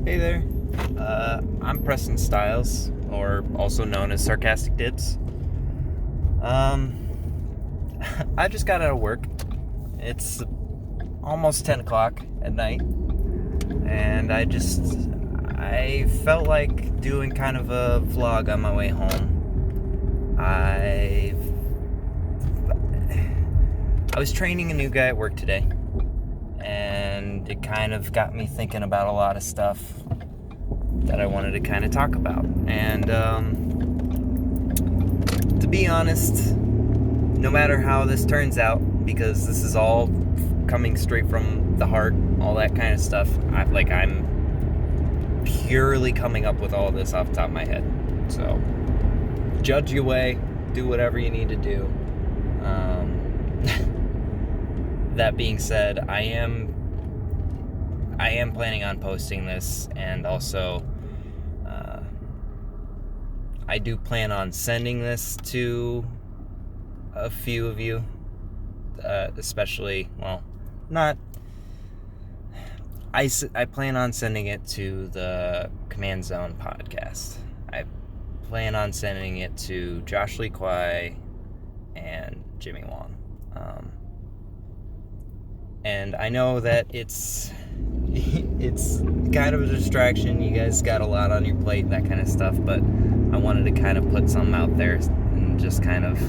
Hey there, I'm Preston Styles, or also known as Sarcastic Dibs. I just got out of work. It's almost 10 o'clock at night, and I felt like doing kind of a vlog on my way home. I was training a new guy at work today, and it kind of got me thinking about a lot of stuff that I wanted to kind of talk about. And to be honest, no matter how this turns out, because this is all coming straight from the heart, all that kind of stuff, I'm purely coming up with all this off the top of my head. So judge your way, do whatever you need to do. That being said, I am planning on posting this, and also I do plan on sending this to a few of you, especially, I plan on sending it to the Command Zone podcast. I plan on sending it to Josh Lee Kwai and Jimmy Wong. And I know that it's kind of a distraction. You guys got a lot on your plate, that kind of stuff, but I wanted to kind of put something out there and just kind of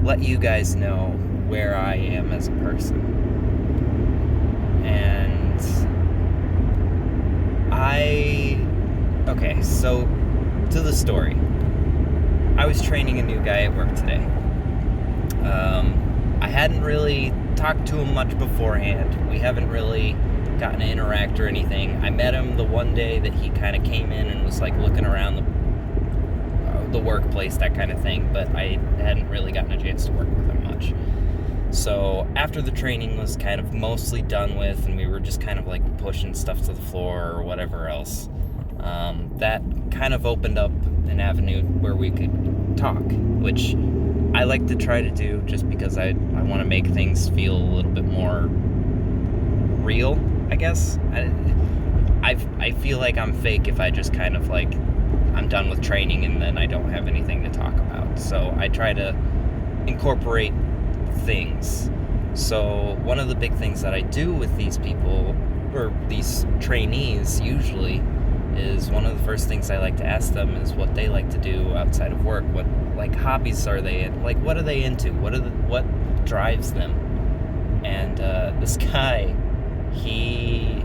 let you guys know where I am as a person. And so to the story. I was training a new guy at work today. I hadn't really talked to him much beforehand. We haven't really gotten to interact or anything. I met him the one day that he kind of came in and was like looking around the workplace, that kind of thing, but I hadn't really gotten a chance to work with him much. So after the training was kind of mostly done with, and we were just kind of like pushing stuff to the floor or whatever else, that kind of opened up an avenue where we could talk, which I like to try to do just because I want to make things feel a little bit more real, I guess. I feel like I'm fake if I just kind of like, I'm done with training and then I don't have anything to talk about. So I try to incorporate things. So one of the big things that I do with these people, or these trainees usually, is one of the first things I like to ask them is what they like to do outside of work. What like hobbies are they in? Like, what are they into? What drives them? And this guy, he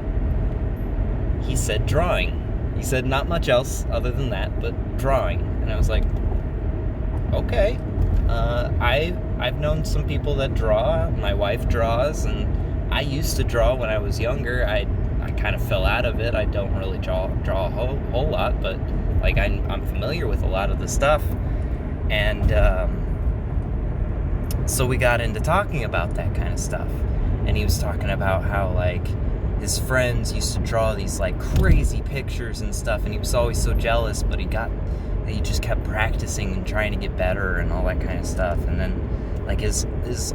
said drawing. He said not much else other than that, but drawing. And I was like, okay. I've known some people that draw. My wife draws, and I used to draw when I was younger. I kind of fell out of it. I don't really draw a whole lot, but like I'm familiar with a lot of the stuff. And so we got into talking about that kind of stuff. And he was talking about how like his friends used to draw these like crazy pictures and stuff, and he was always so jealous, but he just kept practicing and trying to get better and all that kind of stuff. And then like his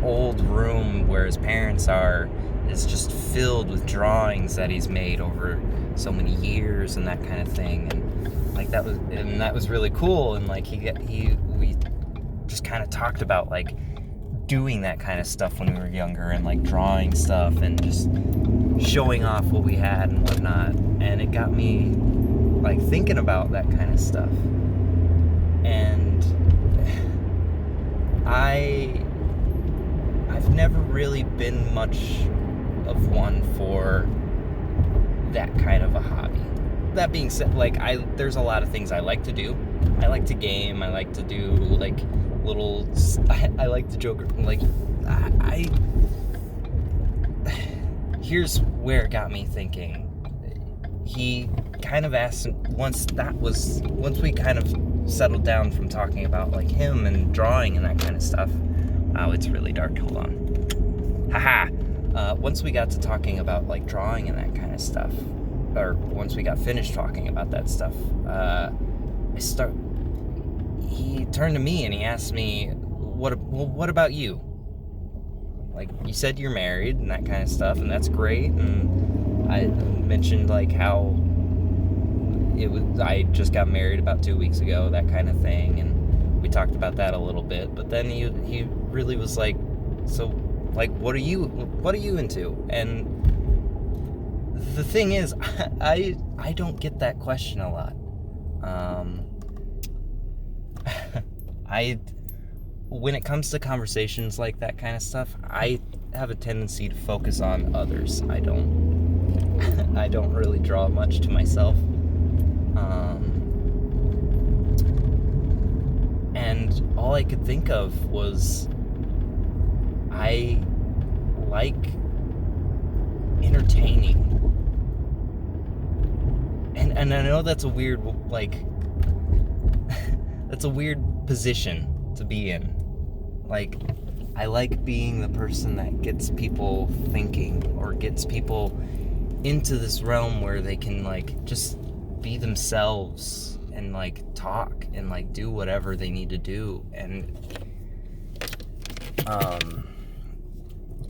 old room where his parents are is just filled with drawings that he's made over so many years and that kind of thing. And like that was really cool. And like we just kind of talked about like doing that kind of stuff when we were younger, and like drawing stuff and just showing off what we had and whatnot. And it got me like thinking about that kind of stuff. And I've never really been much of one for that kind of a hobby. That being said, like there's a lot of things I like to do. I like to game. I like to do like I like to joke. Like here's where it got me thinking. He kind of asked once we kind of settled down from talking about like him and drawing and that kind of stuff. Oh, it's really dark. Hold on. Once we got to talking about like drawing and that kind of stuff, or once we got finished talking about that stuff, he turned to me and he asked me, what about you? Like, you said you're married and that kind of stuff, and that's great. And I mentioned like how I just got married about 2 weeks ago, that kind of thing, and we talked about that a little bit. But then he really was like, so, like, what are you into? And the thing is, I don't get that question a lot. When it comes to conversations like that kind of stuff, I have a tendency to focus on others. I don't really draw much to myself. And all I could think of was, I like entertaining. And I know that's a weird, like, that's a weird position to be in. Like, I like being the person that gets people thinking, or gets people into this realm where they can, like, just be themselves and, like, talk and, like, do whatever they need to do. And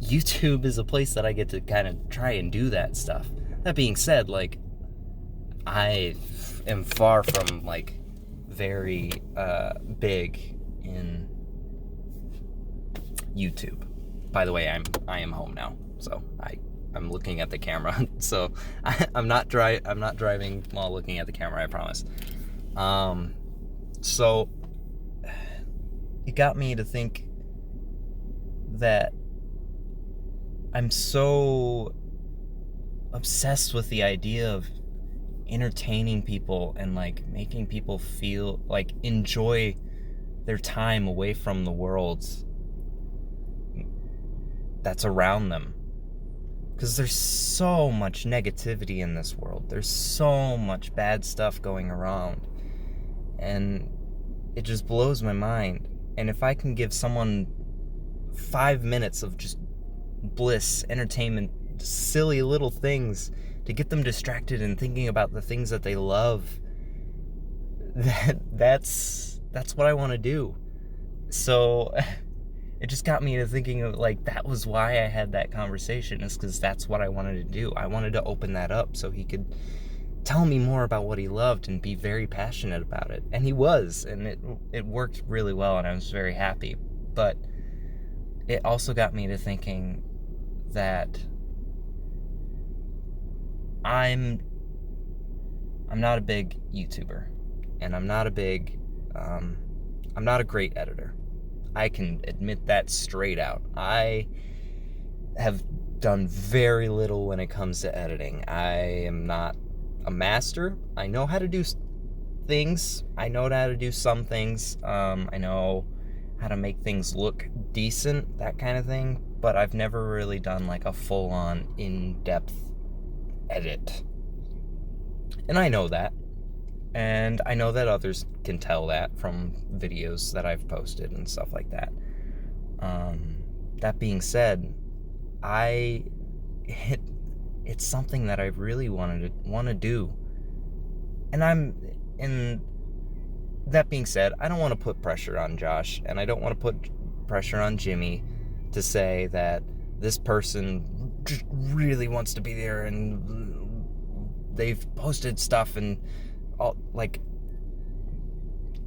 YouTube is a place that I get to kind of try and do that stuff. That being said, like, I am far from, like, very big in YouTube. By the way, I am home now, so I'm looking at the camera. So I'm not driving while looking at the camera, I promise. So it got me to think that I'm so obsessed with the idea of entertaining people and, like, making people feel like enjoy their time away from the world that's around them. Because there's so much negativity in this world. There's so much bad stuff going around. And it just blows my mind. And if I can give someone 5 minutes of just bliss, entertainment, silly little things to get them distracted and thinking about the things that they love, that's what I want to do. So it just got me to thinking of, like, that was why I had that conversation, is because that's what I wanted to do. I wanted to open that up so he could tell me more about what he loved and be very passionate about it. And he was, and it worked really well, and I was very happy. But it also got me to thinking that I'm not a big YouTuber, and I'm not a great editor. I can admit that straight out. I have done very little when it comes to editing. I am not a master. I know how to do things. I know how to do some things. I know how to make things look decent, that kind of thing. But I've never really done, like, a full-on, in-depth edit. And I know that. And I know that others can tell that from videos that I've posted and stuff like that. That being said, it's something that I really want to do. And that being said, I don't want to put pressure on Josh, and I don't want to put pressure on Jimmy to say that this person just really wants to be there and they've posted stuff and all. Like,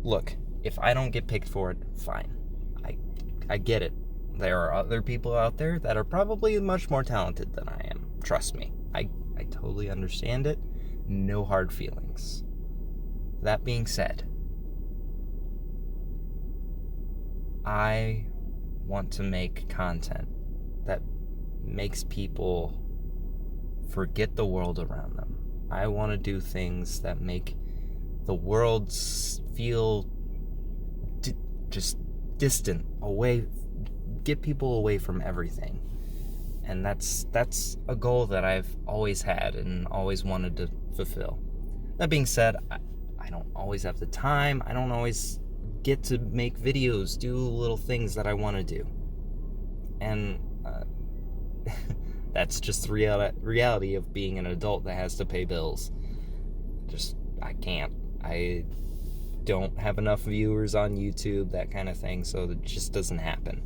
look, if I don't get picked for it, fine. I get it. There are other people out there that are probably much more talented than I am. Trust me. I totally understand it. No hard feelings. That being said, I want to make content that makes people forget the world around them. I want to do things that make the world feel just distant, away, get people away from everything. And that's a goal that I've always had and always wanted to fulfill. That being said, I don't always have the time. I don't always get to make videos, do little things that I want to do. And that's just the reality of being an adult that has to pay bills. I can't. I don't have enough viewers on YouTube, that kind of thing, so it just doesn't happen.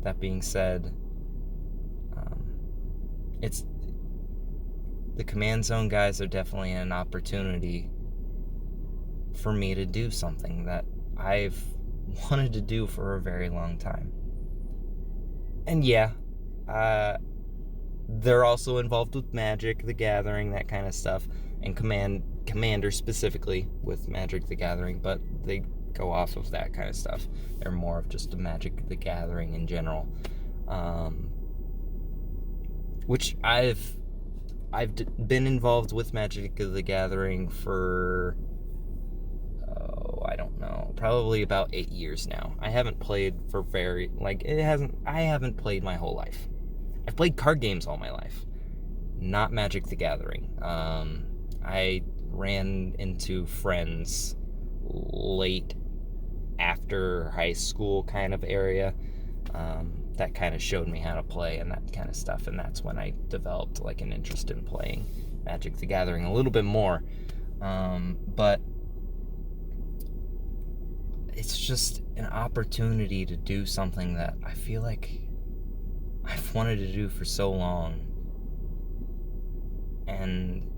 That being said, the Command Zone guys are definitely an opportunity for me to do something that I've wanted to do for a very long time. And yeah, they're also involved with Magic the Gathering, that kind of stuff, and Commander specifically with Magic the Gathering, but they go off of that kind of stuff. They're more of just a Magic the Gathering in general, which I've been involved with Magic the Gathering for I don't know, probably about 8 years now. I haven't played for I haven't played my whole life. I've played card games all my life, not Magic the Gathering. I ran into friends late after high school kind of area that kind of showed me how to play and that kind of stuff, and that's when I developed like an interest in playing Magic the Gathering a little bit more. But it's just an opportunity to do something that I feel like I've wanted to do for so long, and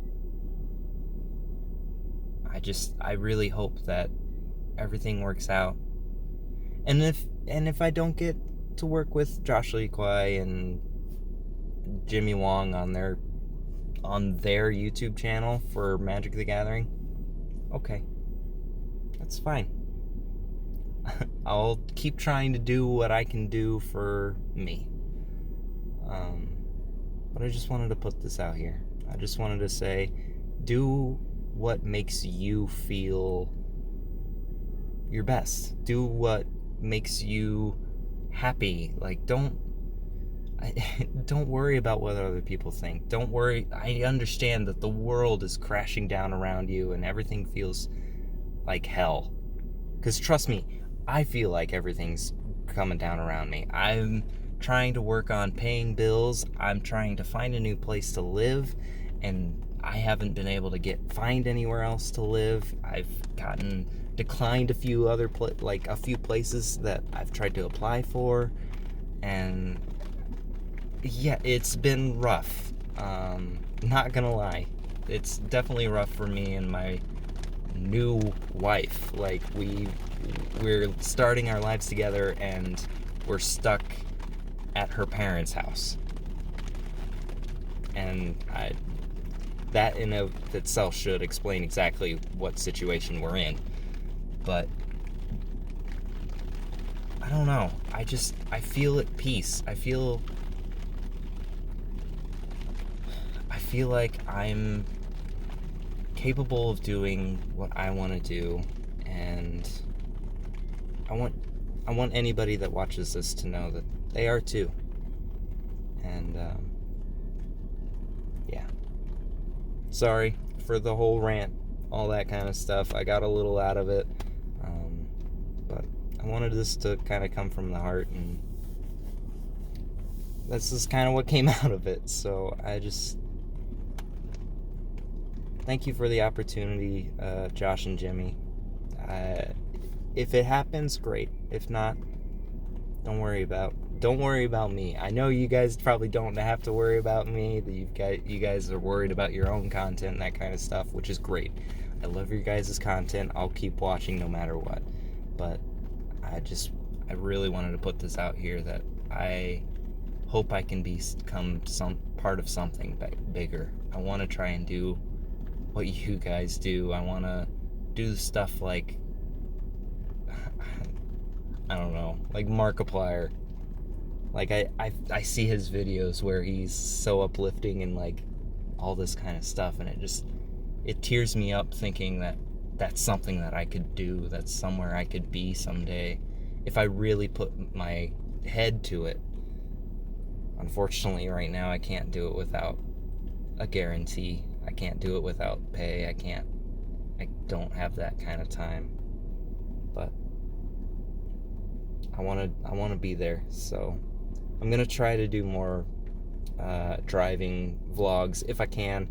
I really hope that everything works out. And if I don't get to work with Josh Lee Kwai and Jimmy Wong on their YouTube channel for Magic the Gathering, okay, that's fine. I'll keep trying to do what I can do for me. But I just wanted to put this out here. I just wanted to say, do what makes you feel your best. Do what makes you happy. Like, don't worry about what other people think. Don't worry. I understand that the world is crashing down around you and everything feels like hell. Because trust me, I feel like everything's coming down around me. I'm trying to work on paying bills. I'm trying to find a new place to live, and I haven't been able to find anywhere else to live. I've gotten declined a few other a few places that I've tried to apply for, and yeah, it's been rough. Not gonna lie, it's definitely rough for me and my new wife. Like, we're starting our lives together and we're stuck at her parents' house, and that in of itself should explain exactly what situation we're in. But I don't know, I feel at peace. I feel like I'm capable of doing what I want to do, and I want anybody that watches this to know that they are too. And yeah, sorry for the whole rant, all that kind of stuff. I got a little out of it, but I wanted this to kind of come from the heart, and this is kind of what came out of it. So I just thank you for the opportunity, Josh and Jimmy. If it happens, great. If not, don't worry about me. I know you guys probably don't have to worry about me. That you guys are worried about your own content and that kind of stuff, which is great. I love your guys' content. I'll keep watching no matter what. But I really wanted to put this out here that I hope I can become some part of something bigger. I want to try and do what you guys do. I want to do stuff like, I don't know, like Markiplier. Like, I see his videos where he's so uplifting and like all this kind of stuff, and it tears me up thinking that that's something that I could do, that's somewhere I could be someday if I really put my head to it. Unfortunately, right now I can't do it without a guarantee. I can't do it without pay. I don't have that kind of time. But I want to be there. So I'm going to try to do more driving vlogs if I can.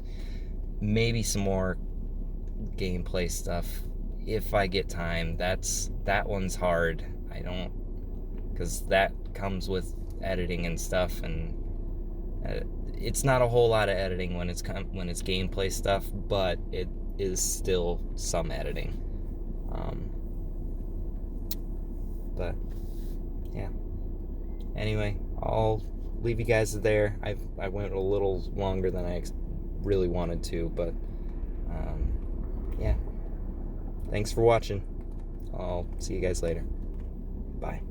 Maybe some more gameplay stuff if I get time. That one's hard. Because that comes with editing and stuff, and it's not a whole lot of editing when it's gameplay stuff, but it is still some editing. But yeah. Anyway, I'll leave you guys there. I went a little longer than I really wanted to, but yeah. Thanks for watching. I'll see you guys later. Bye.